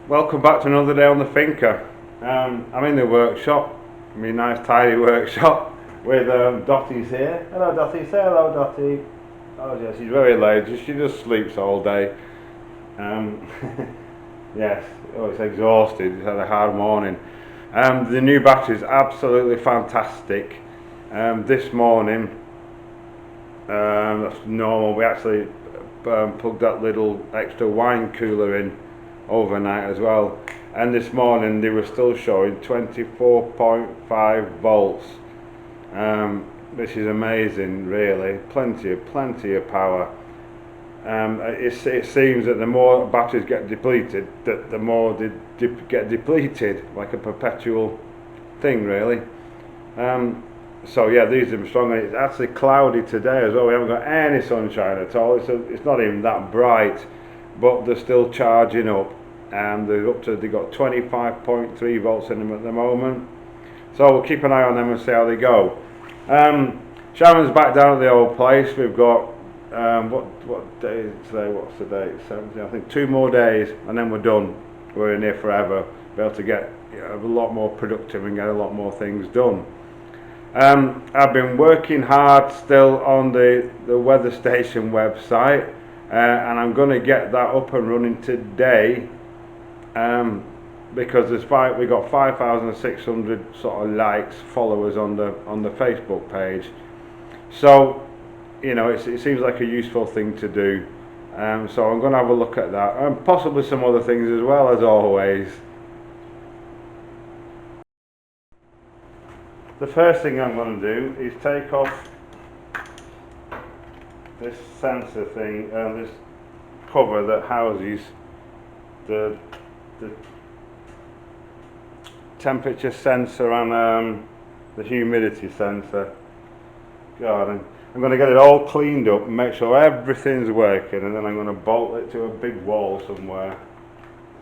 Welcome back to another day on the Finca. I'm in the workshop, my nice tidy workshop, with Dottie's here. Hello Dottie, say hello Dottie. Oh yeah, she's very lazy, she just sleeps all day. Um, yes, it's exhausted, it's had a hard morning. The new battery is absolutely fantastic. This morning, that's normal, we actually plugged that little extra wine cooler in overnight as well, and this morning they were still showing 24.5 volts, which is amazing really, plenty of power. It seems that the more batteries get depleted, that the more they get depleted, like a perpetual thing really. So yeah, these are strong. It's actually cloudy today as well, we haven't got any sunshine at all, it's not even that bright, but they're still charging up, and they've got 25.3 volts in them at the moment. So we'll keep an eye on them and see how they go. Sharon's back down at the old place. We've got what day is today? What's the date? 17. I think 2 more days, and then we're done. We're in here forever. Be able to get a lot more productive and get a lot more things done. I've been working hard still on the weather station website, and I'm going to get that up and running today, because we got 5,600 sort of likes, followers on the Facebook page. So you know, it seems like a useful thing to do. So I'm going to have a look at that, and possibly some other things as well, as always. The first thing I'm going to do is take off this sensor thing, this cover that houses the temperature sensor and the humidity sensor. God, I'm going to get it all cleaned up and make sure everything's working, and then I'm going to bolt it to a big wall somewhere.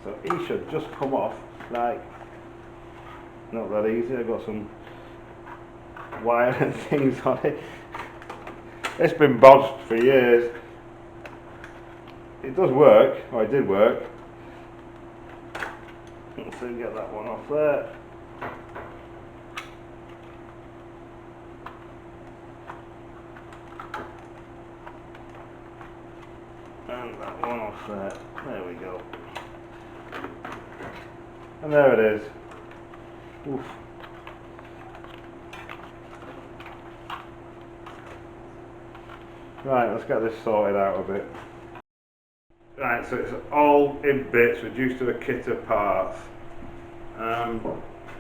So it should just come off, like, not that easy. I've got some wire and things on it. It's been bodged for years. It does work, or it did work. Let's see, get that one off there. And that one off there. There we go. And there it is. Oof. Right, let's get this sorted out a bit. Right, so it's all in bits, reduced to a kit of parts.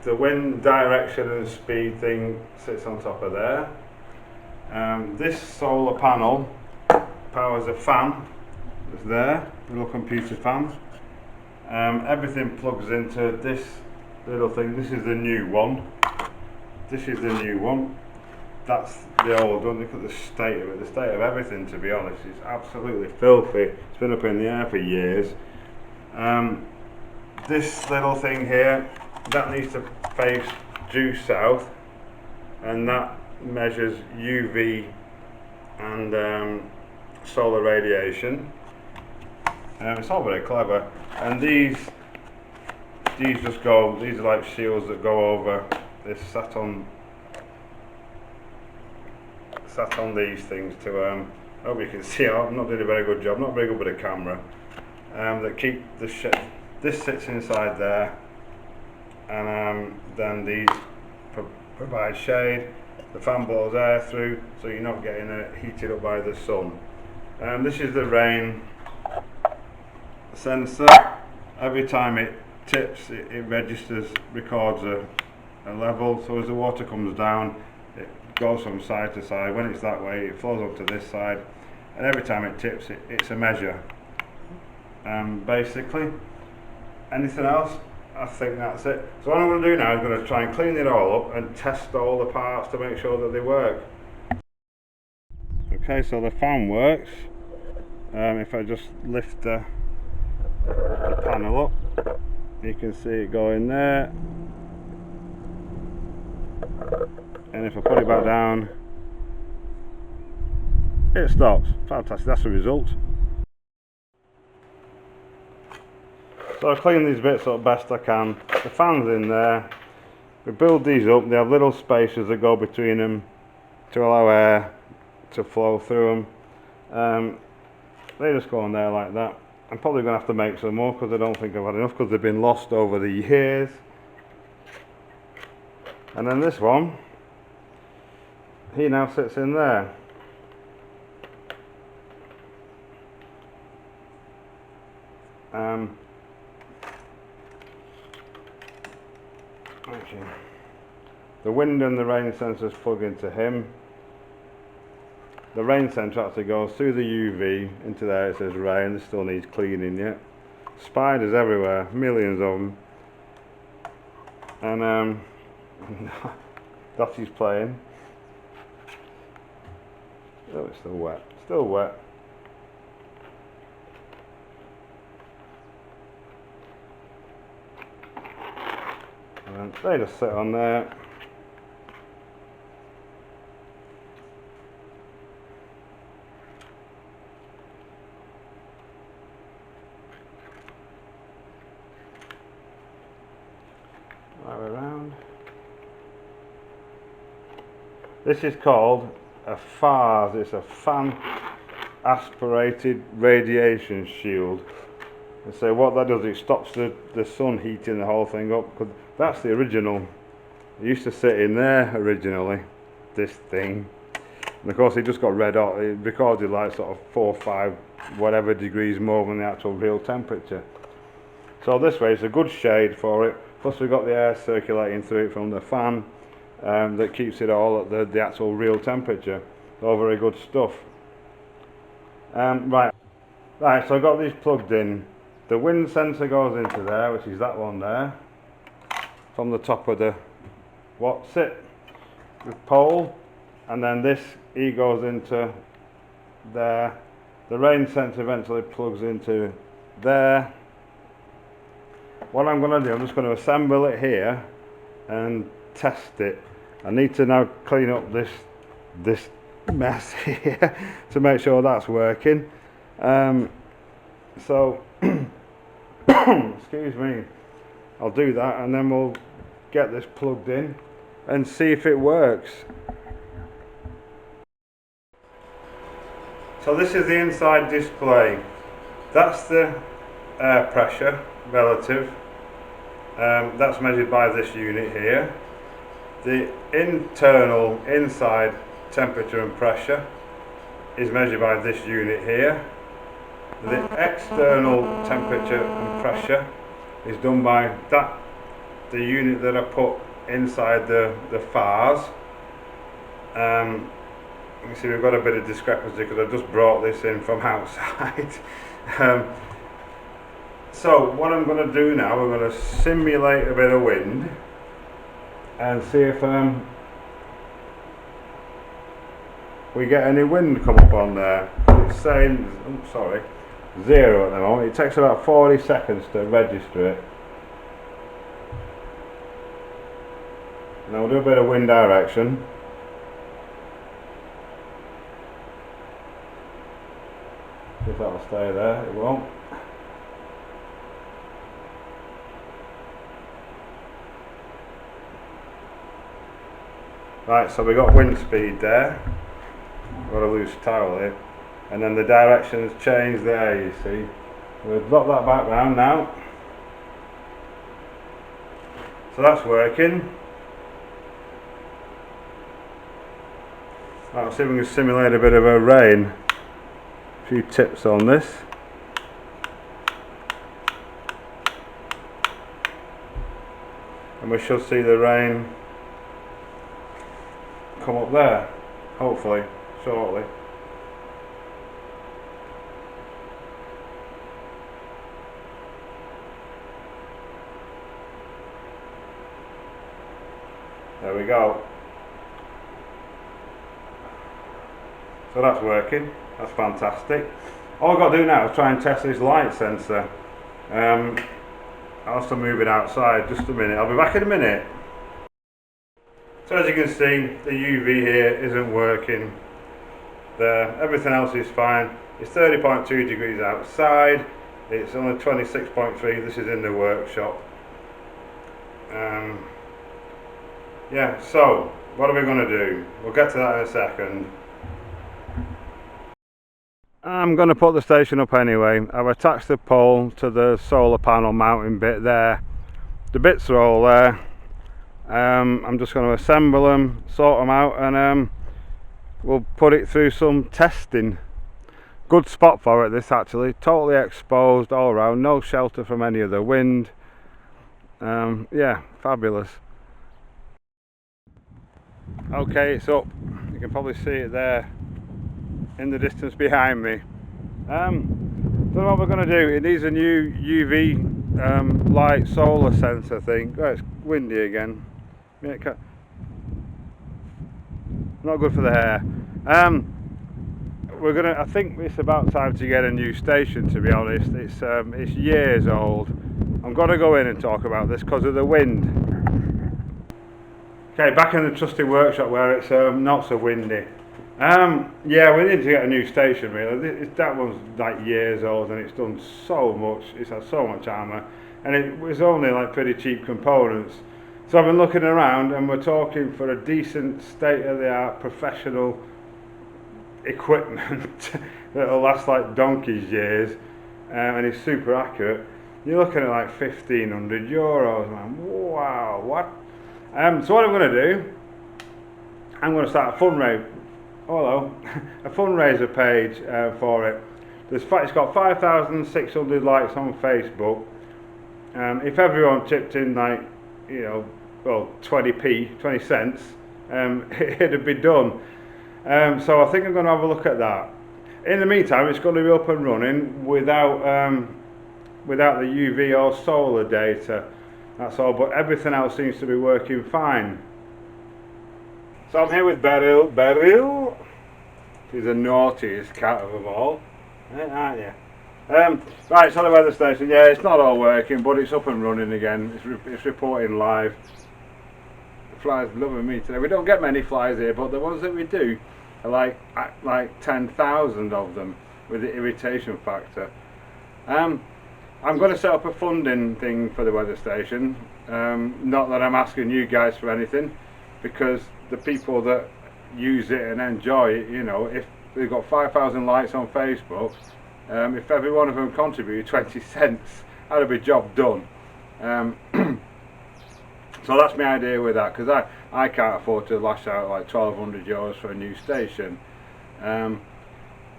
The wind direction and speed thing sits on top of there. This solar panel powers a fan that's there, little computer fan. Everything plugs into this little thing. This is the new one. This is the new one. That's the old one. Look at the state of it. The state of everything, to be honest, is absolutely filthy. It's been up in the air for years. This little thing here, that needs to face due south, and that measures UV and solar radiation. It's all very clever. And these just go. These are like shields that go over. This sat on these things to I hope you can see. I'm not doing a very good job, not very good with a camera. That keep the this sits inside there, and then these provide shade. The fan blows air through, so you're not getting heated up by the sun. This is the rain sensor. Every time it tips, it registers, records a level. So as the water comes down, it goes from side to side. When it's that way, it flows up to this side, and every time it tips, it's a measure. Basically, anything else? I think that's it. So what I'm going to do now is going to try and clean it all up and test all the parts to make sure that they work. Okay, so the fan works. If I just lift the panel up, you can see it going there. And if I put it back down, it stops. Fantastic, that's the result. So I clean these bits up best I can. The fan's in there. We build these up, they have little spaces that go between them to allow air to flow through them. They just go on there like that. I'm probably going to have to make some more because I don't think I've had enough because they've been lost over the years. And then this one, he now sits in there. Okay. The wind and the rain sensors plug into him. The rain sensor actually goes through the UV into there. It says rain. This still needs cleaning yet. Spiders everywhere, millions of them. And Dottie's playing. Oh, it's still wet. Still wet. And they just sit on there. Right around. This is called a FARS. It's a fan aspirated radiation shield. And so what that does, it stops the sun heating the whole thing up, because that's the original. It used to sit in there originally, this thing. And of course it just got red hot. It recorded like sort of 4 or 5 whatever degrees more than the actual real temperature. So this way it's a good shade for it. Plus we've got the air circulating through it from the fan that keeps it all at the actual real temperature. All very good stuff. Right, so I've got these plugged in. The wind sensor goes into there, which is that one there, from the top of the what's it, the pole, and then this E goes into there. The rain sensor eventually plugs into there. What I'm going to do, I'm just going to assemble it here and test it. I need to now clean up this mess here to make sure that's working. So excuse me, I'll do that and then we'll get this plugged in and see if it works. So this is the inside display. That's the air pressure relative. That's measured by this unit here. The internal inside temperature and pressure is measured by this unit here. The external temperature and pressure is done by the unit that I put inside the FARS. You see we've got a bit of discrepancy because I've just brought this in from outside. So what I'm going to do now, we're going to simulate a bit of wind and see if we get any wind come up on there. It's saying, oh, sorry, 0 at the moment. It takes about 40 seconds to register it. Now we'll do a bit of wind direction. See if that'll stay there. It won't. Right, so we got wind speed there. Got a loose towel here. And then the direction's changed there, you see. We'll drop that back round now. So that's working. Right, let's see if we can simulate a bit of a rain. A few tips on this. And we should see the rain come up there, hopefully, shortly. There we go. So that's working. That's fantastic. All I've got to do now is try and test this light sensor. I'll have to move it outside just a minute. I'll be back in a minute. So as you can see, the UV here isn't working. There, everything else is fine. It's 30.2 degrees outside. It's only 26.3. This is in the workshop. Yeah, so what are we going to do? We'll get to that in a second. I'm going to put the station up anyway. I've attached the pole to the solar panel mounting bit there. The bits are all there. I'm just going to assemble them, sort them out, and we'll put it through some testing. Good spot for it, this actually. Totally exposed all around, no shelter from any of the wind. Yeah, fabulous. Okay, it's up. You can probably see it there in the distance behind me. Don't know what we're going to do. It needs a new UV light solar sensor thing. Oh, it's windy again. Not good for the hair. I think it's about time to get a new station, to be honest. It's years old. I'm going to go in and talk about this because of the wind. Okay, back in the trusty workshop where it's not so windy. Yeah, we need to get a new station really. That one's like years old and it's done so much. It's had so much armour, and it was only like pretty cheap components. So I've been looking around, and we're talking for a decent state-of-the-art professional equipment that'll last like donkey's years, and is super accurate. You're looking at like €1,500, man. Wow, what? So what I'm going to do, I'm going to start a fundraiser. Hello, a fundraiser page for it. It's got 5,600 likes on Facebook. If everyone chipped in like, you know, well, 20 cents, it'd be done. So I think I'm going to have a look at that. In the meantime, it's going to be up and running without the UV or solar data. That's all, but everything else seems to be working fine. So I'm here with Beryl. Beryl, she's the naughtiest cat of them all, aren't you? Right, so the weather station. Yeah, it's not all working, but it's up and running again. It's reporting live. The flies loving me today. We don't get many flies here, but the ones that we do are like 10,000 of them with the irritation factor. I'm going to set up a funding thing for the weather station. Not that I'm asking you guys for anything, because the people that use it and enjoy it, you know, if they've got 5,000 likes on Facebook, if every one of them contributed 20 cents, that'd be job done. So that's my idea with that, because I can't afford to lash out like €1,200 for a new station.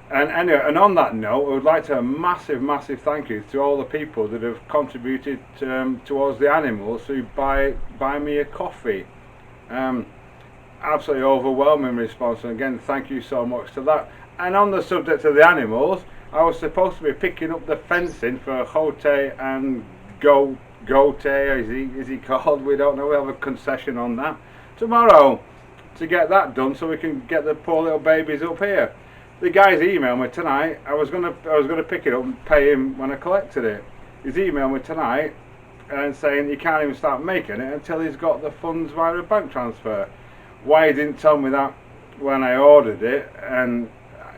And anyway, and on that note, I would like to have a massive thank you to all the people that have contributed towards the animals who buy me a coffee. Absolutely overwhelming response, and again, thank you so much to that. And on the subject of the animals, I was supposed to be picking up the fencing for Hote and Gote, is he called? We don't know. We have a concession on that tomorrow to get that done, so we can get the poor little babies up here. The guy's emailed me tonight. I was gonna pick it up and pay him when I collected it. He's emailed me tonight and saying he can't even start making it until he's got the funds via a bank transfer. Why he didn't tell me that when I ordered it and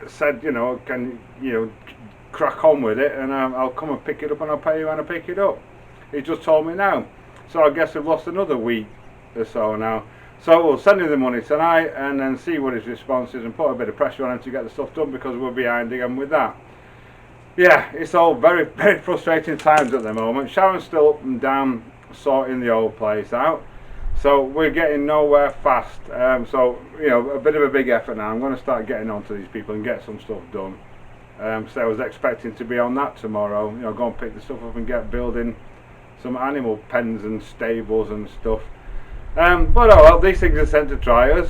said, you know, can you crack on with it, and I'll come and pick it up and I'll pay you when I pick it up. He just told me now. So I guess we've lost another week or so now. So we'll send him the money tonight and then see what his response is and put a bit of pressure on him to get the stuff done, because we're behind again with that. Yeah, it's all very frustrating times at the moment. Sharon's still up and down sorting the old place out. So we're getting nowhere fast. So, you know, a bit of a big effort now. I'm going to start getting on to these people and get some stuff done. So I was expecting to be on that tomorrow. You know, go and pick the stuff up and get building some animal pens and stables and stuff. But oh well, these things are sent to try us.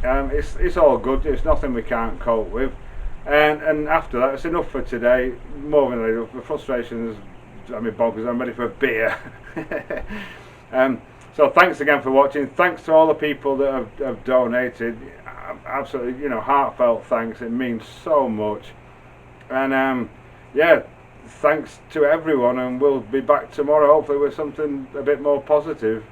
It's all good. It's nothing we can't cope with. And after that, it's enough for today. More than enough. The frustration is, I mean, bonkers. I'm ready for a beer. So thanks again for watching. Thanks to all the people that have donated. Absolutely, you know, heartfelt thanks. It means so much. And yeah, thanks to everyone. And we'll be back tomorrow, hopefully with something a bit more positive.